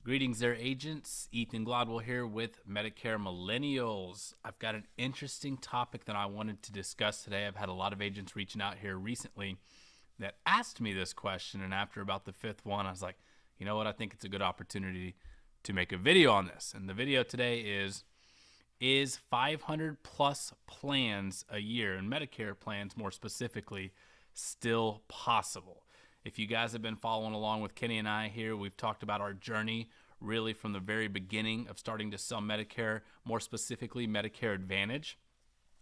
Greetings there, agents. Ethan Gladwell here with Medicare Millennials. I've got an interesting topic that I wanted to discuss today. I've had a lot of agents reaching out here recently that asked me this question, and after about the fifth one, I was like, you know what? I think it's a good opportunity to make a video on this. And the video today is 500 plus plans a year, and Medicare plans more specifically, still possible? If you guys have been following along with Kenny and I here, we've talked about our journey really from the very beginning of starting to sell Medicare, more specifically Medicare Advantage.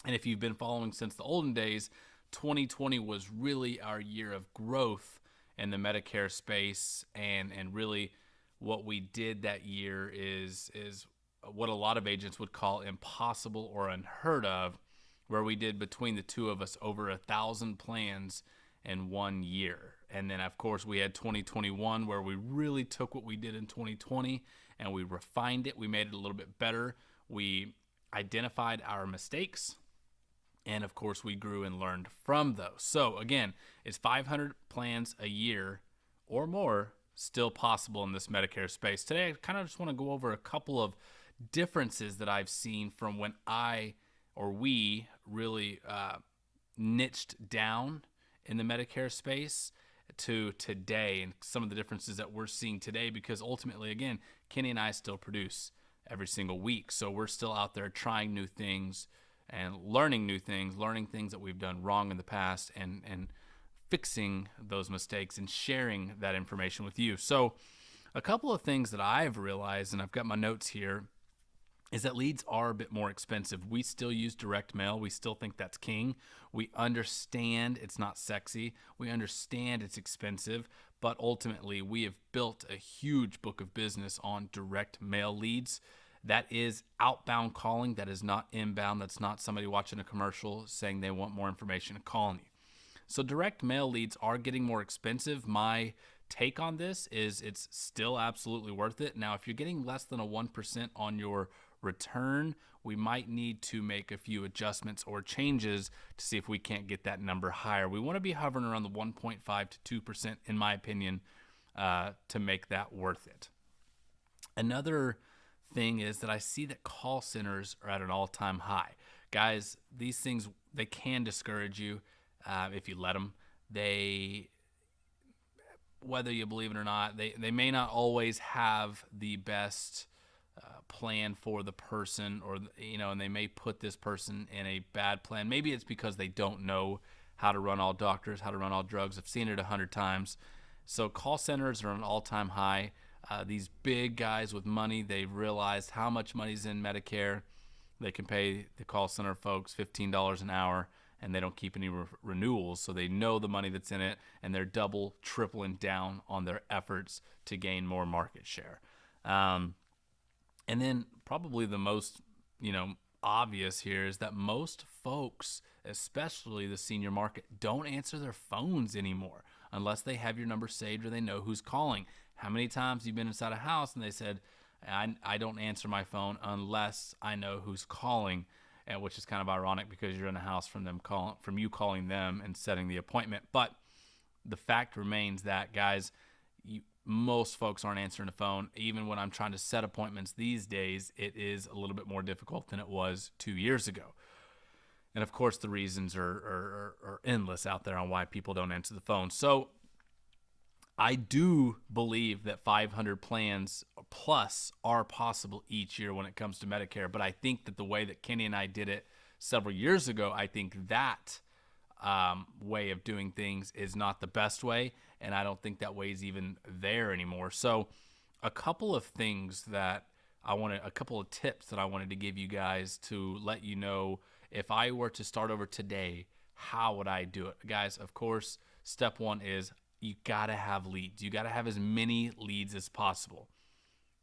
And if you've been following since the olden days, 2020 was really our year of growth in the Medicare space, and really what we did that year is what a lot of agents would call impossible or unheard of, where we did between the two of us over 1,000 plans in 1 year. And then, of course, we had 2021 where we really took what we did in 2020 and we refined it. We made it a little bit better. We identified our mistakes. And, of course, we grew and learned from those. So, again, is 500 plans a year or more still possible in this Medicare space? Today, I kind of just want to go over a couple of differences that I've seen from when we really niched down in the Medicare space to today, and some of the differences that we're seeing today, because ultimately, again, Kenny and I still produce every single week. So we're still out there trying new things and learning new things, learning things that we've done wrong in the past, and fixing those mistakes and sharing that information with you. So a couple of things that I've realized, and I've got my notes here, is that leads are a bit more expensive. We still use direct mail. We still think that's king. We understand it's not sexy. We understand it's expensive, but ultimately we have built a huge book of business on direct mail leads. That is outbound calling. That is not inbound. That's not somebody watching a commercial saying they want more information and calling you. So direct mail leads are getting more expensive. My take on this is it's still absolutely worth it. Now, if you're getting less than a 1% on your return, we might need to make a few adjustments or changes to see if we can't get that number higher. We want to be hovering around the 1.5 to 2%, in my opinion, to make that worth it. Another thing is that I see that call centers are at an all-time high. Guys, these things, they can discourage you if you let them. Whether you believe it or not, they may not always have the best plan for the person, or and they may put this person in a bad plan. Maybe it's because they don't know how to run all doctors, how to run all drugs. I've seen it 100 times. So call centers are an all-time high. These big guys with money, they've realized how much money's in Medicare. They can pay the call center folks $15 an hour, and they don't keep any renewals, so they know the money that's in it, and they're double, tripling down on their efforts to gain more market share. And then probably the most, obvious here is that most folks, especially the senior market, don't answer their phones anymore unless they have your number saved or they know who's calling. How many times have you been inside a house and they said, I don't answer my phone unless I know who's calling, which is kind of ironic because you're in a house from you calling them and setting the appointment. But the fact remains that, guys, most folks aren't answering the phone. Even when I'm trying to set appointments these days, it is a little bit more difficult than it was 2 years ago. And of course, the reasons are endless out there on why people don't answer the phone. So I do believe that 500 plans plus are possible each year when it comes to Medicare. But I think that the way that Kenny and I did it several years ago, I think that way of doing things is not the best way, and I don't think that way is even there anymore. So a couple of tips that I wanted to give you guys to let you know, if I were to start over today, how would I do it? Guys, of course, step one is you gotta have leads. You gotta have as many leads as possible.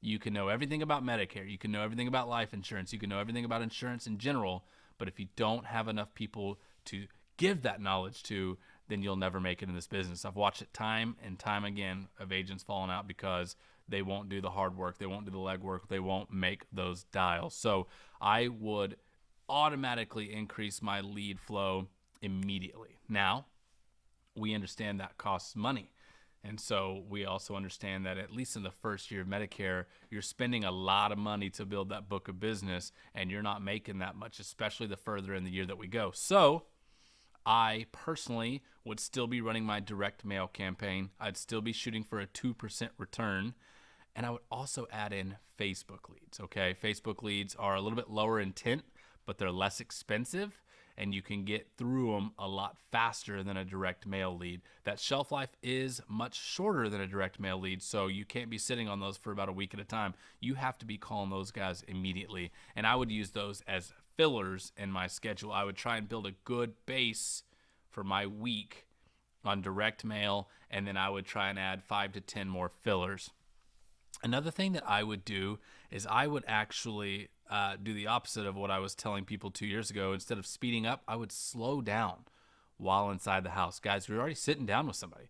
You can know everything about Medicare, you can know everything about life insurance, you can know everything about insurance in general, but if you don't have enough people to give that knowledge to, then you'll never make it in this business. I've watched it time and time again of agents falling out because they won't do the hard work, they won't do the legwork, they won't make those dials. So I would automatically increase my lead flow immediately. Now, we understand that costs money. And so we also understand that at least in the first year of Medicare, you're spending a lot of money to build that book of business, and you're not making that much, especially the further in the year that we go. So I personally would still be running my direct mail campaign. I'd still be shooting for a 2% return. And I would also add in Facebook leads. Okay. Facebook leads are a little bit lower intent, but they're less expensive, and you can get through them a lot faster than a direct mail lead. That shelf life is much shorter than a direct mail lead, so you can't be sitting on those for about a week at a time. You have to be calling those guys immediately. And I would use those as fillers in my schedule. I would try and build a good base for my week on direct mail, and then I would try and add 5 to 10 more fillers. Another thing that I would do is I would actually do the opposite of what I was telling people 2 years ago. Instead of speeding up, I would slow down while inside the house. Guys, we're already sitting down with somebody.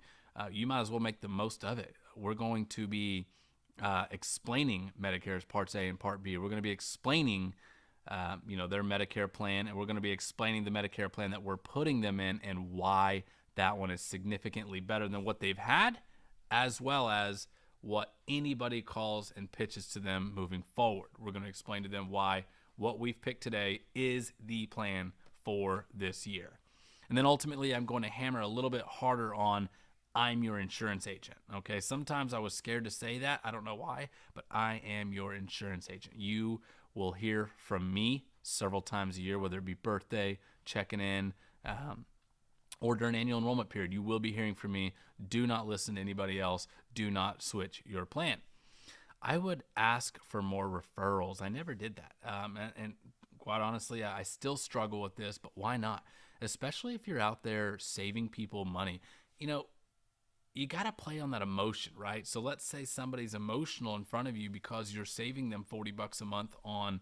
You might as well make the most of it. We're going to be explaining Medicare's Parts A and Part B. We're going to be explaining their Medicare plan, and we're going to be explaining the Medicare plan that we're putting them in and why that one is significantly better than what they've had, as well as what anybody calls and pitches to them moving forward. We're going to explain to them why what we've picked today is the plan for this year. And then ultimately, I'm going to hammer a little bit harder on I'm your insurance agent. Okay, sometimes I was scared to say that. I don't know why, but I am your insurance agent. You will hear from me several times a year, whether it be birthday, checking in, or during annual enrollment period. You will be hearing from me. Do not listen to anybody else. Do not switch your plan. I would ask for more referrals. I never did that. And quite honestly, I still struggle with this, but why not? Especially if you're out there saving people money. You got to play on that emotion, right? So let's say somebody's emotional in front of you because you're saving them $40 a month on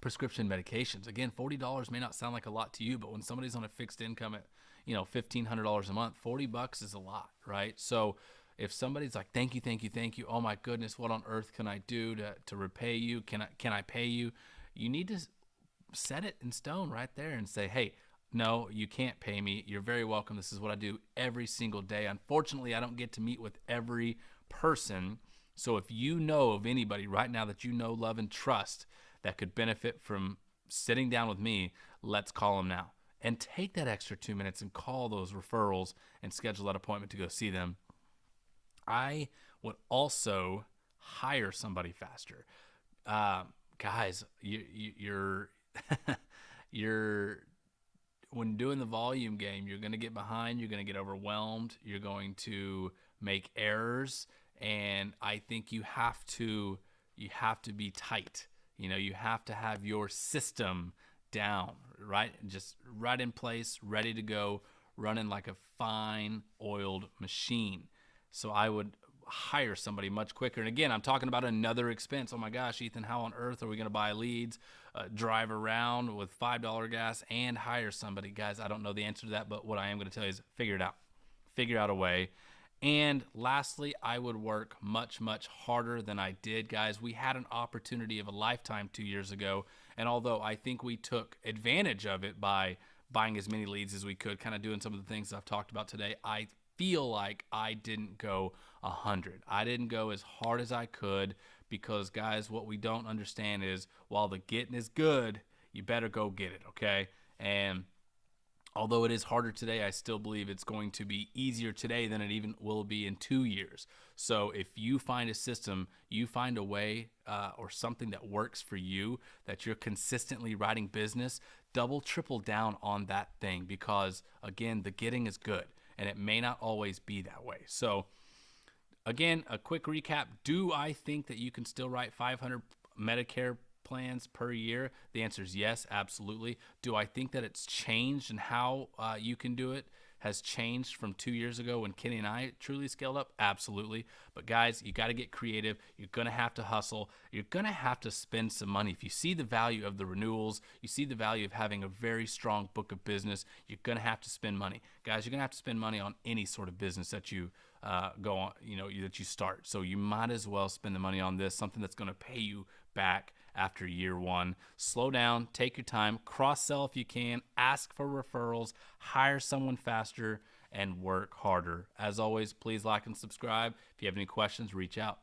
prescription medications. Again, $40 may not sound like a lot to you, but when somebody's on a fixed income at $1,500 a month, $40 is a lot, right? So if somebody's like, thank you, oh my goodness, what on earth can I do to repay you? Can I pay you? You need to set it in stone right there and say, hey, no, you can't pay me. You're very welcome. This is what I do every single day. Unfortunately, I don't get to meet with every person. So if you know of anybody right now that you know, love, and trust that could benefit from sitting down with me, let's call them now. And take that extra 2 minutes and call those referrals and schedule that appointment to go see them. I would also hire somebody faster. Guys, you're when doing the volume game, you're going to get behind, you're going to get overwhelmed, you're going to make errors, and I think you have to be tight. You have to have your system down, right? Just right in place, ready to go, running like a fine oiled machine. So I would hire somebody much quicker. And again, I'm talking about another expense. Oh my gosh, Ethan, how on earth are we going to buy leads, drive around with $5 gas and hire somebody? Guys, I don't know the answer to that, but what I am going to tell you is figure it out. Figure out a way. And lastly, I would work much, much harder than I did. Guys, we had an opportunity of a lifetime 2 years ago. And although I think we took advantage of it by buying as many leads as we could, kind of doing some of the things I've talked about today, I feel like I didn't go 100. I didn't go as hard as I could because, guys, what we don't understand is while the getting is good, you better go get it, okay? And although it is harder today, I still believe it's going to be easier today than it even will be in 2 years. So if you find a system, you find a way or something that works for you, that you're consistently writing business, double, triple down on that thing because, again, the getting is good. And it may not always be that way. So, again, a quick recap. Do I think that you can still write 500 Medicare plans per year? The answer is yes, absolutely. Do I think that it's changed and how you can do it has changed from 2 years ago when Kenny and I truly scaled up? Absolutely. But guys, you got to get creative. You're going to have to hustle. You're going to have to spend some money. If you see the value of the renewals, you see the value of having a very strong book of business, you're going to have to spend money. Guys, you're going to have to spend money on any sort of business that you go on, that you start. So you might as well spend the money on this, something that's going to pay you back after year one. Slow down, take your time, cross-sell if you can, ask for referrals, hire someone faster, and work harder. As always, please like and subscribe. If you have any questions, reach out.